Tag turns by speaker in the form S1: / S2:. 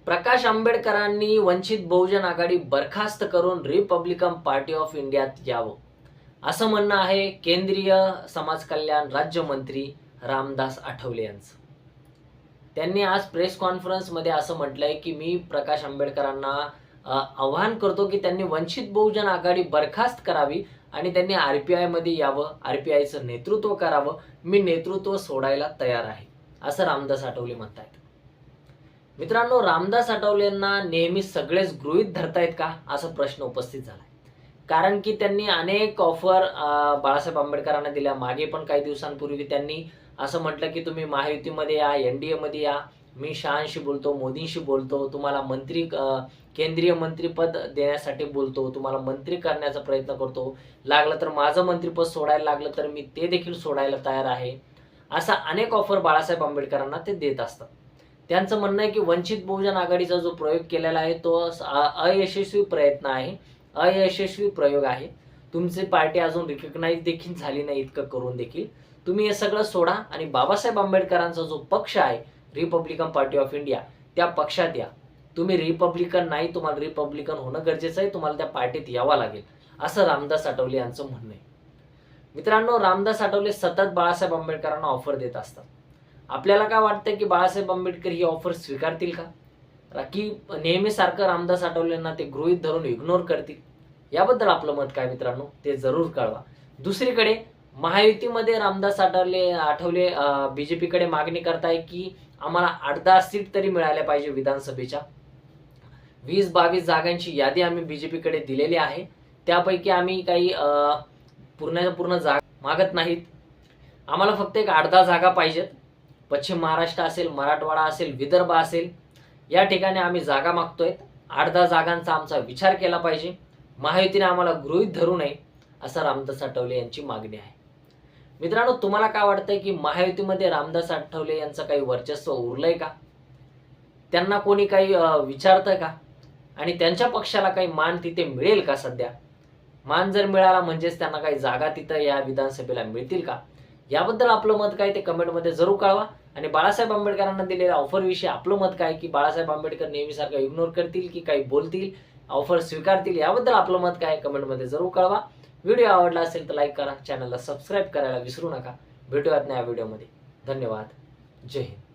S1: प्रकाश आंबेडकरांनी वंचित बहुजन आघाडी बरखास्त करून रिपब्लिकन पार्टी ऑफ इंडियात यावं, असं म्हणणं आहे केंद्रीय समाज कल्याण राज्यमंत्री रामदास आठवले यांचं. त्यांनी आज प्रेस कॉन्फरन्समध्ये असं म्हटलंय की मी प्रकाश आंबेडकरांना आवाहन करतो की त्यांनी वंचित बहुजन आघाडी बरखास्त करावी आणि त्यांनी RPI मध्ये यावं, RPIचं नेतृत्व करावं. मी नेतृत्व सोडायला तयार आहे, असं रामदास आठवले म्हणतायत. मित्रांनो, रामदास आठवलेंना नेहमी सगळेच गृहीत धरतायत का, असा प्रश्न उपस्थित झाला. कारण की त्यांनी अनेक ऑफर बाळासाहेब आंबेडकरांना दिल्या. मागे पण काही दिवसांपूर्वी त्यांनी असं म्हटलं की तुम्ही महायुतीमध्ये या, NDA मध्ये या, मी शहांशी बोलतो, मोदींशी बोलतो, तुम्हाला केंद्रीय मंत्रीपद देण्यासाठी बोलतो, तुम्हाला मंत्री करण्याचा प्रयत्न करतो, लागलं तर माझं मंत्रीपद सोडायला लागलं तर मी ते देखील सोडायला तयार आहे. असा अनेक ऑफर बाळासाहेब आंबेडकरांना ते देत असतात. त्यांचं म्हणणं आहे की वंचित बहुजन आघाडीचा जो प्रयोग केलेला आहे तो अयशस्वी प्रयत्न आहे, अयशस्वी प्रयोग आहे. तुमची पार्टी अजून रिकग्नाइज देखील झाली नाही इतकं करून देखील. तुम्ही हे सगळं सोडा आणि बाबासाहेब आंबेडकरांचा जो पक्ष आहे रिपब्लिकन पार्टी ऑफ इंडिया, त्या पक्षात या. तुम्ही रिपब्लिकन नाही, तुम्हाला रिपब्लिकन होणं गरजेचं आहे, तुम्हाला त्या पार्टीत यावं लागेल, असं रामदास आठवले यांचं म्हणणं आहे. मित्रांनो, रामदास आठवले सतत बाळासाहेब आंबेडकरांना ऑफर देत असतात. आपल्याला काय वाटतं की बाळासाहेब आंबेडकर ही ऑफर स्वीकारतील का, की नेहमीसारखं रामदास आठवलेंना ते गृहीत धरून इग्नोर करतील? याबद्दल आपलं मत काय मित्रांनो, ते जरूर कळवा. दुसरीकडे महायुतीमध्ये रामदास आठवले BJPकडे मागणी करताय की आम्हाला 8-10 सीट तरी मिळाल्या पाहिजे विधानसभेच्या. 20-22 जागांची यादी आम्ही BJPकडे दिलेली आहे. त्यापैकी आम्ही काही पूर्ण जागा मागत नाहीत. आम्हाला फक्त एक 8-10 जागा पाहिजेत. पश्चिम महाराष्ट्र असेल, मराठवाडा असेल, विदर्भ असेल, या ठिकाणी आम्ही जागा मागतोय. 8-10 जागांचा आमचा विचार केला पाहिजे. महायुतीने आम्हाला गृहीत धरू नये, असं रामदास आठवले यांची मागणी आहे. मित्रांनो, तुम्हाला काय वाटतंय की महायुतीमध्ये रामदास आठवले यांचं काही वर्चस्व उरलंय का? त्यांना कोणी काही विचारतंय का? आणि त्यांच्या पक्षाला काही मान तिथे मिळेल का? सध्या मान जर मिळाला म्हणजेच त्यांना काही जागा तिथं या विधानसभेला मिळतील का? याबद्दल आपलं मत काय ते कमेंटमध्ये जरूर कळवा. आणि बाळासाहेब आंबेडकरांना दिलेल्या ऑफरविषयी आपलं मत काय, की बाळासाहेब आंबेडकर नेहमीसारखं इग्नोर करतील की काही बोलतील, ऑफर स्वीकारतील? याबद्दल आपलं मत काय कमेंटमध्ये जरूर कळवा. व्हिडिओ आवडला असेल तर लाईक करा, चॅनलला सबस्क्राईब करायला विसरू नका. भेटूयात नव्या व्हिडिओमध्ये. धन्यवाद. जय हिंद.